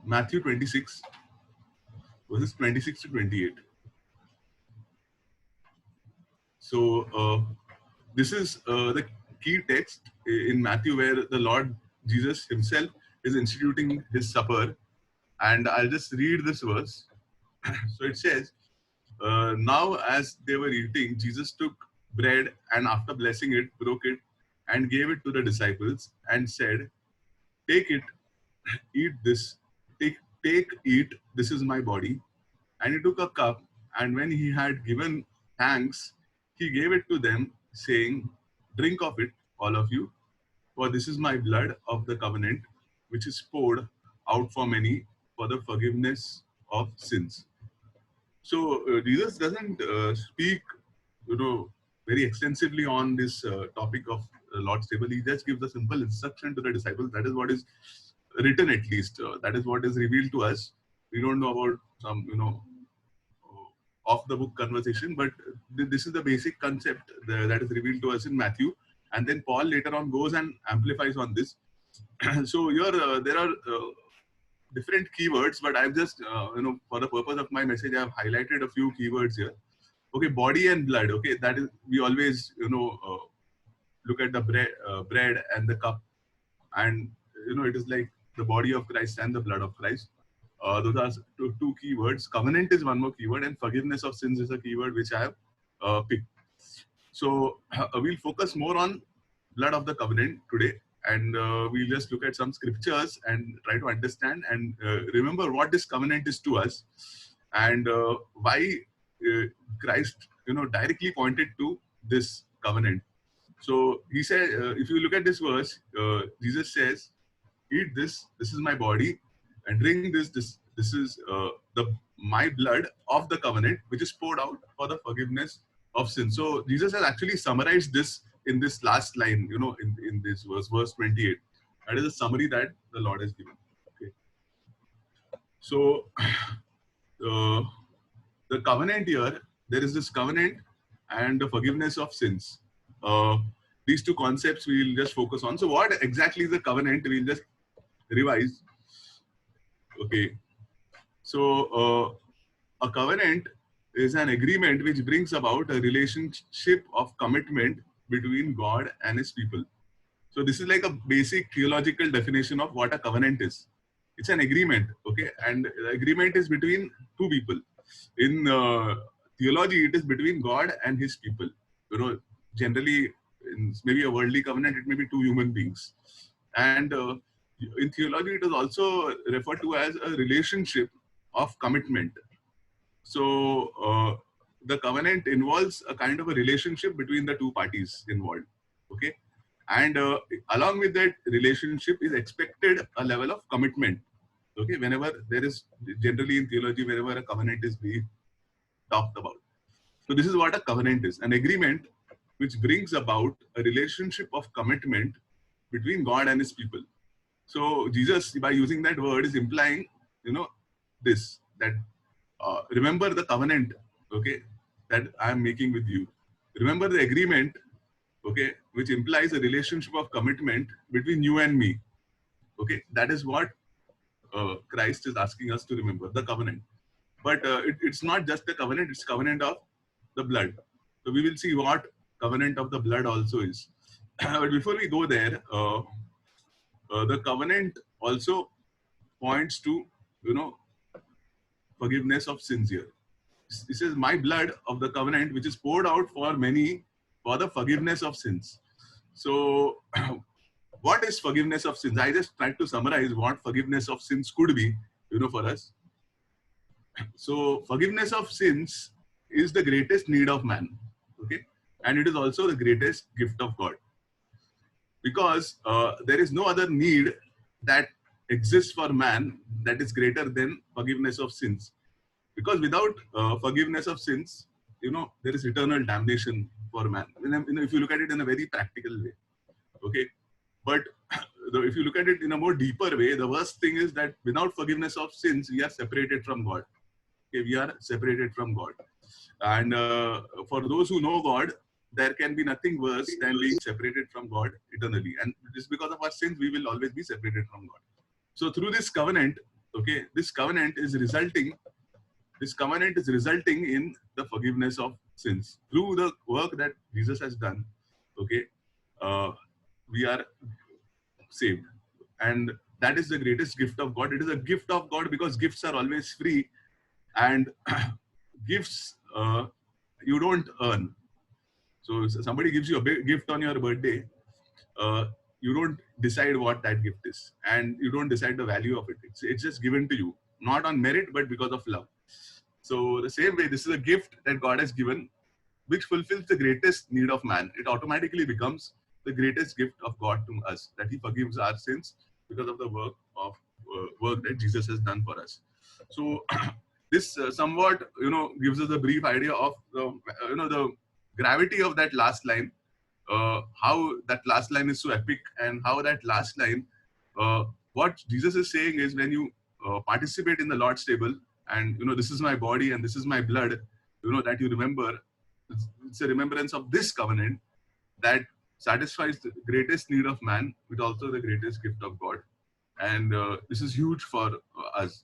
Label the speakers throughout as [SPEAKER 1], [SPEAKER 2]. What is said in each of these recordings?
[SPEAKER 1] Matthew 26, verses 26 to 28. So this is the key text in Matthew where the Lord Jesus himself is instituting his supper. And I'll just read this verse. So it says, now as they were eating, Jesus took bread and after blessing it, broke it and gave it to the disciples and said, take it, eat this, eat, this is my body. And he took a cup, and when he had given thanks, he gave it to them, saying, drink of it, all of you, for this is my blood of the covenant, which is poured out for many for the forgiveness of sins. So Jesus doesn't speak, very extensively on this topic of Lord's table. He just gives a simple instruction to the disciples. That is what is written, at least. That is what is revealed to us. We don't know about some, off the book conversation, but this is the basic concept that is revealed to us in Matthew. And then Paul later on goes and amplifies on this. So here there are different keywords, but I've just, for the purpose of my message, I've highlighted a few keywords here. Okay, body and blood. Okay, that is, we always, look at the bread and the cup, and it is like the body of Christ and the blood of Christ. Those are two keywords. Covenant is one more keyword, and forgiveness of sins is a keyword which I have picked. So we'll focus more on blood of the covenant today, and we'll just look at some scriptures and try to understand and remember what this covenant is to us, and why Christ, directly pointed to this covenant. So he said, if you look at this verse, Jesus says, eat this, this is my body, and drink this, this is my blood of the covenant, which is poured out for the forgiveness of sin. So Jesus has actually summarized this in this last line, in this verse 28. That is a summary that the Lord has given. Okay. So the covenant here, there is this covenant and the forgiveness of sins. These two concepts we'll just focus on. So what exactly is the covenant? We'll just revise. Okay. So a covenant is an agreement which brings about a relationship of commitment between God and his people. So this is like a basic theological definition of what a covenant is. It's an agreement, okay? And the agreement is between two people. In theology, it is between God and his people. Generally, in maybe a worldly covenant, it may be two human beings. And in theology, it is also referred to as a relationship of commitment. So the covenant involves a kind of a relationship between the two parties involved, okay? And along with that relationship is expected a level of commitment, okay? Whenever there is, generally in theology, whenever a covenant is being talked about. So this is what a covenant is, an agreement which brings about a relationship of commitment between God and his people. So Jesus, by using that word, is implying, this, that remember the covenant, okay, that I am making with you. Remember the agreement, okay, which implies a relationship of commitment between you and me. Okay, that is what Christ is asking us to remember, the covenant. But it's not just the covenant, it's covenant of the blood. So we will see what covenant of the blood also is. But before we go there, the covenant also points to, forgiveness of sins here. This is my blood of the covenant, which is poured out for many for the forgiveness of sins. So what is forgiveness of sins? I just tried to summarize what forgiveness of sins could be, for us. So forgiveness of sins is the greatest need of man, okay? And it is also the greatest gift of God. Because there is no other need that exists for man that is greater than forgiveness of sins. Because without forgiveness of sins, there is eternal damnation for man. If you look at it in a very practical way, okay? But if you look at it in a more deeper way, the worst thing is that without forgiveness of sins, we are separated from God. Okay, we are separated from God. And for those who know God, there can be nothing worse than being separated from God eternally. And just because of our sins, we will always be separated from God. So through this covenant, Okay, this covenant is resulting in the forgiveness of sins through the work that Jesus has done. Okay, uh, we are saved, and that is the greatest gift of God. It is a gift of God because gifts are always free, and gifts you don't earn. So somebody gives you a big gift on your birthday, uh, you don't decide what that gift is, and you don't decide the value of it. It's just given to you, not on merit, but because of love. So the same way, this is a gift that God has given, which fulfills the greatest need of man. It automatically becomes the greatest gift of God to us, that He forgives our sins because of the work that Jesus has done for us. So this somewhat gives us a brief idea of the gravity of that last line, how that last line is so epic, and how that last line, what Jesus is saying is, when you participate in the Lord's table, and this is my body and this is my blood, that you remember, it's a remembrance of this covenant that satisfies the greatest need of man, but also the greatest gift of God. And this is huge for us.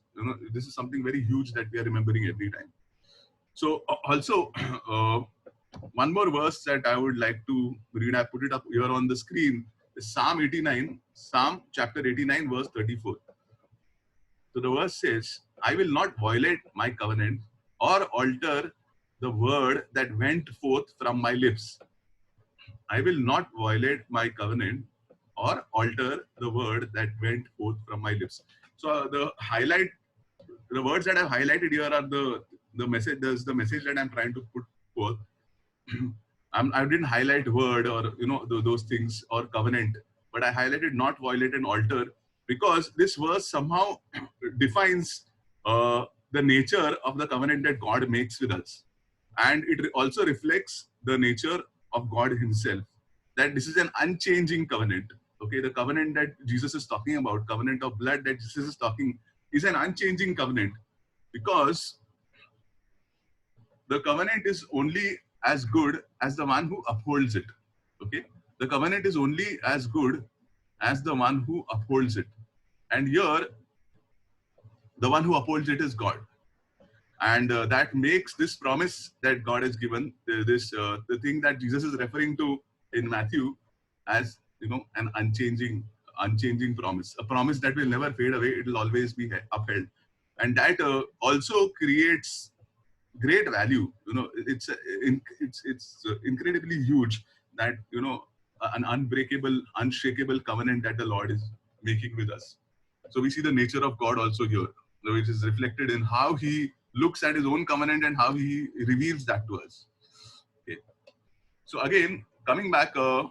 [SPEAKER 1] This is something very huge that we are remembering every time. So also, one more verse that I would like to read, I put it up here on the screen, is Psalm 89, Psalm chapter 89, verse 34. So the verse says, I will not violate my covenant or alter the word that went forth from my lips. I will not violate my covenant or alter the word that went forth from my lips. So the words that I've highlighted here are the message. There's the message that I'm trying to put forth. I didn't highlight word or those things or covenant, but I highlighted not violate and alter, because this verse somehow defines the nature of the covenant that God makes with us, and it also reflects the nature of God Himself. That this is an unchanging covenant. Okay, the covenant that Jesus is talking about, covenant of blood that Jesus is talking, is an unchanging covenant, because the covenant is only as good as the one who upholds it. Okay, the covenant is only as good as the one who upholds it, and here the one who upholds it is God, and that makes this promise that God has given, the thing that Jesus is referring to in Matthew, as an unchanging promise, a promise that will never fade away. It will always be upheld, and that also creates great value. It's incredibly huge that an unbreakable, unshakable covenant that the Lord is making with us. So we see the nature of God also here, which is reflected in how He looks at His own covenant and how He reveals that to us. Okay. So again, coming back, to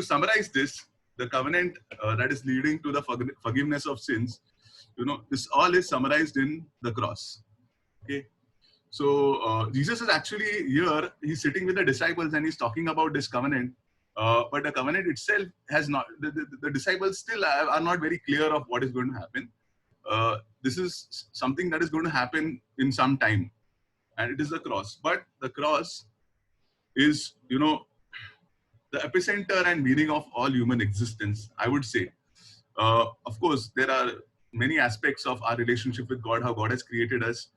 [SPEAKER 1] summarize this, the covenant that is leading to the forgiveness of sins, this all is summarized in the cross. Okay. So Jesus is actually here, He's sitting with the disciples and He's talking about this covenant. But the covenant itself has not, the disciples still are not very clear of what is going to happen. This is something that is going to happen in some time, and it is the cross. But the cross is, the epicenter and meaning of all human existence, I would say. Of course, there are many aspects of our relationship with God, how God has created us.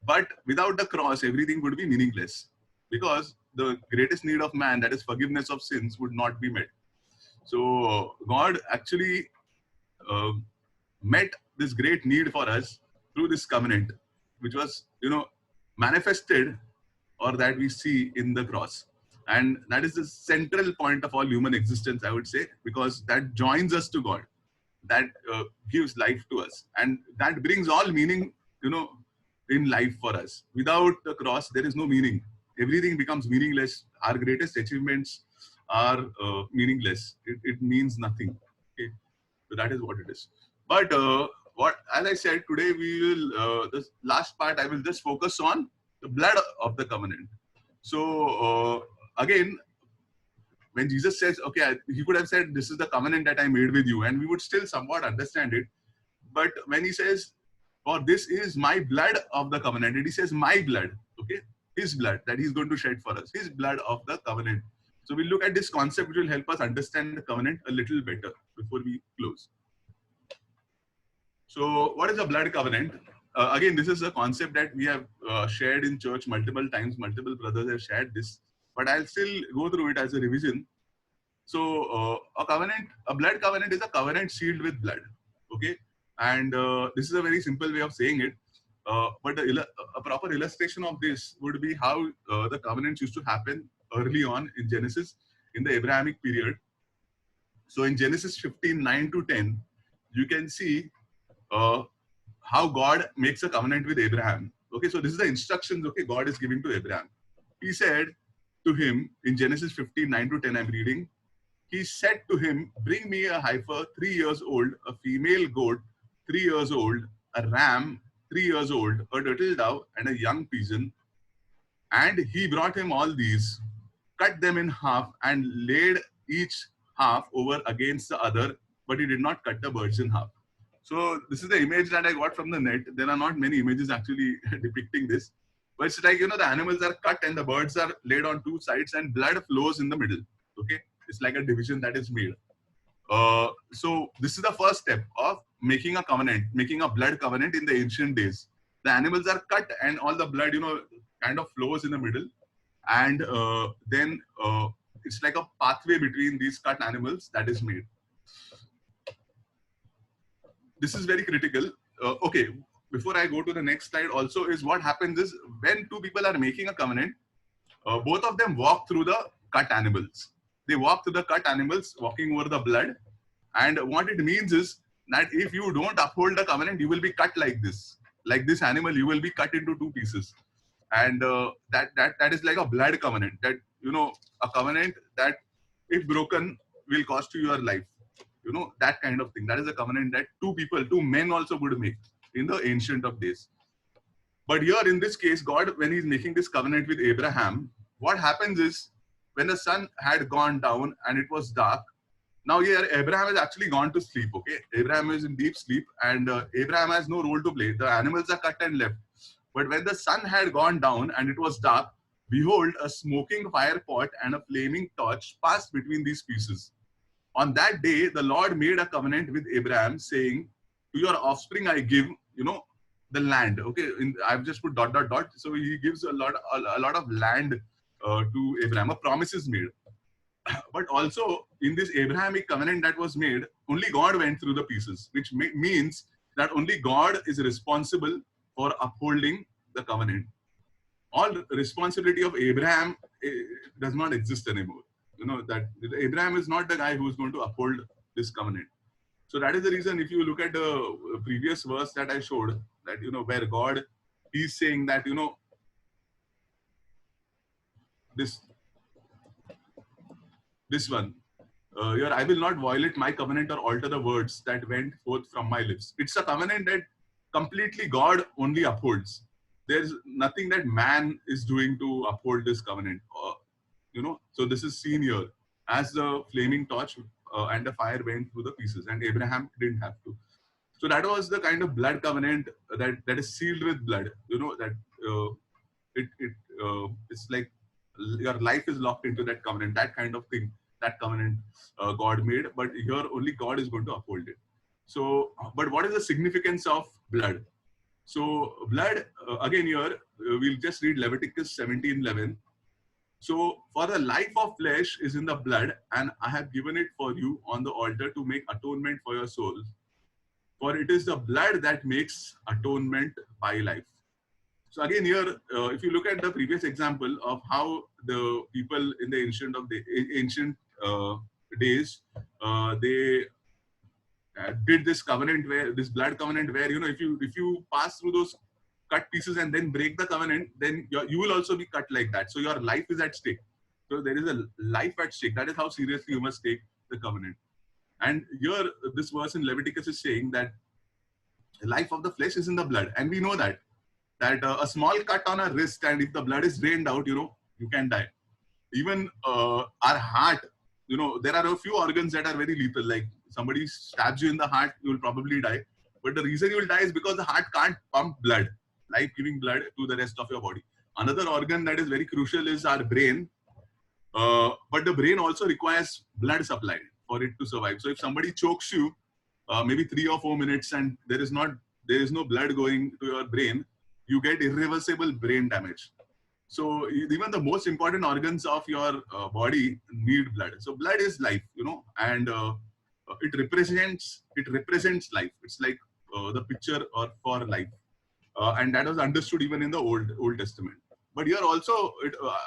[SPEAKER 1] But without the cross, everything would be meaningless, because the greatest need of man, that is forgiveness of sins, would not be met. So God actually met this great need for us through this covenant, which was, manifested, or that we see in the cross. And that is the central point of all human existence, I would say, because that joins us to God, that gives life to us, and that brings all meaning, in life for us. Without the cross, there is no meaning. Everything becomes meaningless. Our greatest achievements are meaningless. It means nothing. Okay? So that is what it is. But as I said, today we will, the last part, I will just focus on the blood of the covenant. So again, when Jesus says, okay, He could have said, this is the covenant that I made with you, and we would still somewhat understand it. But when He says, for this is my blood of the covenant, and He says my blood, okay, His blood that He's going to shed for us, His blood of the covenant. So we'll look at this concept, which will help us understand the covenant a little better before we close. So what is a blood covenant? Again, this is a concept that we have shared in church multiple times. Multiple brothers have shared this, but I'll still go through it as a revision. So a blood covenant is a covenant sealed with blood. Okay, and this is a very simple way of saying it. But a proper illustration of this would be how the covenants used to happen early on in Genesis in the Abrahamic period. So in Genesis 15:9 to 10, you can see uh, how God makes a covenant with Abraham. Okay, so this is the instructions, okay, God is giving to Abraham. He said to him in Genesis 15:9 to 10, I'm reading, he said to him, bring me a heifer 3 years old, a female goat 3 years old, a ram 3 years old, a turtle dove, and a young pigeon. And he brought him all these, cut them in half, and laid each half over against the other, but he did not cut the birds in half. So this is the image that I got from the net. There are not many images actually depicting this. But it's like, the animals are cut and the birds are laid on two sides and blood flows in the middle. Okay. It's like a division that is made. So this is the first step of making a covenant, making a blood covenant in the ancient days. The animals are cut and all the blood, kind of flows in the middle. And then it's like a pathway between these cut animals that is made. This is very critical. Okay, before I go to the next slide also is what happens is when two people are making a covenant, both of them walk through the cut animals. They walk through the cut animals, walking over the blood. And what it means is that if you don't uphold the covenant, you will be cut like this. Like this animal, you will be cut into two pieces. And that is like a blood covenant. That, a covenant that if broken will cost you your life. That kind of thing. That is a covenant that two men also would make in the ancient of days. But here in this case, God, when he's making this covenant with Abraham, what happens is when the sun had gone down and it was dark, now here Abraham has actually gone to sleep, okay? Abraham is in deep sleep and Abraham has no role to play. The animals are cut and left. But when the sun had gone down and it was dark, behold, a smoking fire pot and a flaming torch passed between these pieces. On that day, the Lord made a covenant with Abraham saying, to your offspring I give, the land. Okay, I've just put ... So he gives a lot of land to Abraham. A promise is made. But also in this Abrahamic covenant that was made, only God went through the pieces, which means that only God is responsible for upholding the covenant. All responsibility of Abraham does not exist anymore. That Abraham is not the guy who is going to uphold this covenant. So that is the reason, if you look at the previous verse that I showed, that, where God is saying that, this one, here, I will not violate my covenant or alter the words that went forth from my lips. It's a covenant that completely God only upholds. There's nothing that man is doing to uphold this covenant. So this is seen here as the flaming torch and the fire went through the pieces, and Abraham didn't have to. So that was the kind of blood covenant that is sealed with blood. That it's like your life is locked into that covenant. That kind of thing. That covenant God made, but here only God is going to uphold it. So, but what is the significance of blood? So blood, again here, we'll just read Leviticus 17:11. So, for the life of flesh is in the blood, and I have given it for you on the altar to make atonement for your souls. For it is the blood that makes atonement by life. So again here, if you look at the previous example of how the people in the ancient days, they did this covenant this blood covenant where, if you pass through those cut pieces and then break the covenant, then you will also be cut like that. So your life is at stake. So there is a life at stake. That is how seriously you must take the covenant. And here, this verse in Leviticus is saying that the life of the flesh is in the blood. And we know that a small cut on a wrist, and if the blood is drained out, you can die. Even our heart, there are a few organs that are very lethal. Like somebody stabs you in the heart, you will probably die. But the reason you will die is because the heart can't pump blood, life-giving blood to the rest of your body. Another organ that is very crucial is our brain. But the brain also requires blood supply for it to survive. So if somebody chokes you, maybe 3 or 4 minutes, and there is no blood going to your brain, you get irreversible brain damage. So even the most important organs of your body need blood. So blood is life, and it represents life. It's like the picture or for life, and that was understood even in the Old Testament. But here also,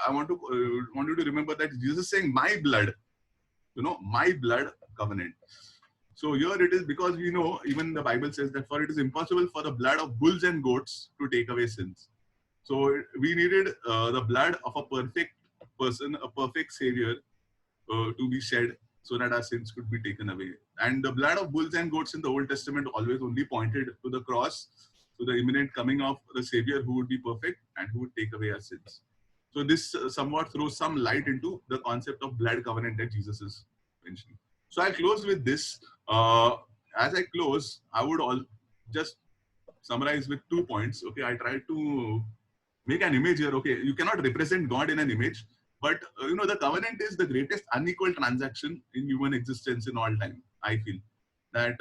[SPEAKER 1] I want you to remember that Jesus is saying, "My blood," my blood covenant. So here it is, because we know even the Bible says that for it is impossible for the blood of bulls and goats to take away sins. So we needed the blood of a perfect person, a perfect savior, to be shed so that our sins could be taken away. And the blood of bulls and goats in the Old Testament always only pointed to the cross, to the imminent coming of the savior who would be perfect and who would take away our sins. So this somewhat throws some light into the concept of blood covenant that Jesus is mentioning. So I'll close with this. As I close, I would just summarize with 2 points. Okay, I try to make an image here. Okay, you cannot represent God in an image, but the covenant is the greatest unequal transaction in human existence in all time. I feel that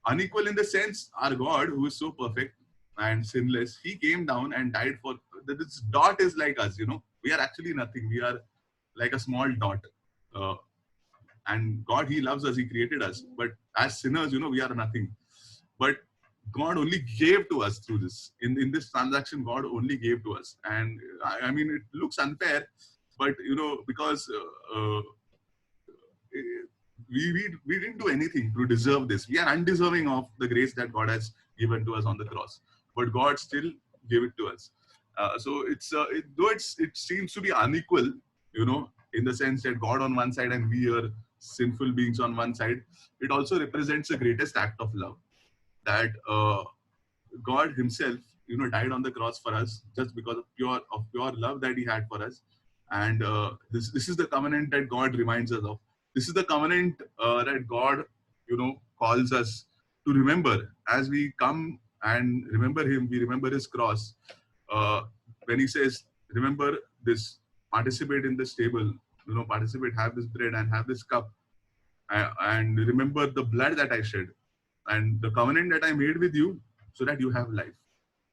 [SPEAKER 1] unequal in the sense, our God, who is so perfect and sinless, He came down and died for. This dot is like us. We are actually nothing. We are like a small dot. Uh, and God, He loves us. He created us, but as sinners, we are nothing. But God only gave to us through this. In this transaction, God only gave to us. And I mean, it looks unfair, but because we didn't do anything to deserve this. We are undeserving of the grace that God has given to us on the cross, but God still gave it to us. So though it seems to be unequal, in the sense that God on one side and we are sinful beings on one side, it also represents the greatest act of love, that God Himself, died on the cross for us just because of pure love that He had for us. And this is the covenant that God reminds us of. This is the covenant that God, calls us to remember as we come and remember Him. We remember His cross. When He says, "Remember this, participate in this table, participate, have this bread and have this cup, and remember the blood that I shed, and the covenant that I made with you, so that you have life,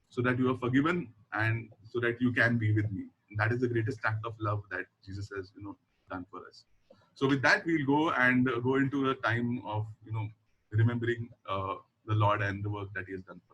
[SPEAKER 1] so that you are forgiven, and so that you can be with me." And that is the greatest act of love that Jesus has, done for us. So with that, we'll go and go into a time of, remembering the Lord and the work that He has done for us.